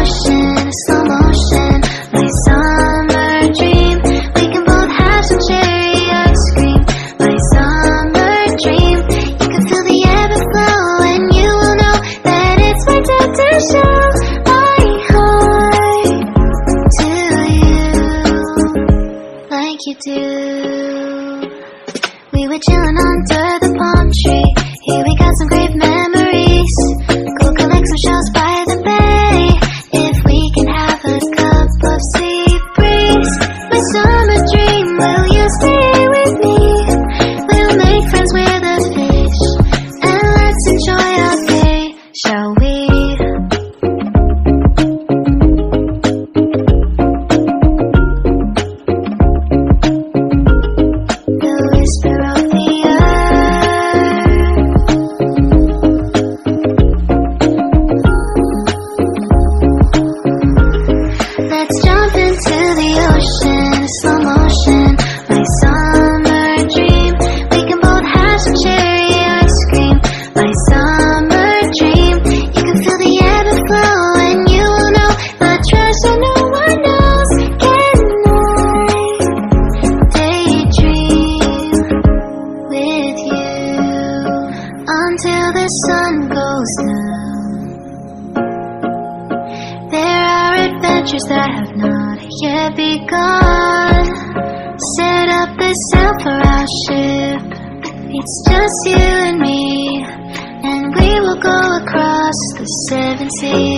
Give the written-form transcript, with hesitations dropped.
ocean, slow motion, my summer dream. We can both have some cherry ice cream, my summer dream. You can feel the ebb and flow, and you will know that it's my time to show my heart to you like you do. We were chilling under the palm tree. Here we got some great memories. Go collect some shells by the bay. If we can have a cup of sea breeze, my summer dream, will you stay with me? We'll make friends with the fish, and let's enjoy our day, shall we? The whisper of the earth. Let's jump into the ocean, slow motion, my summer dream. We can both have some cherry ice cream, my summer dream. You can feel the ebb and flow, and you will know the treasure no one knows. Can I daydream with you until the sun goes down? There are adventures that have not yet begun. Set up the sail for our ship. It's just you and me, and we will go across the 7 seas.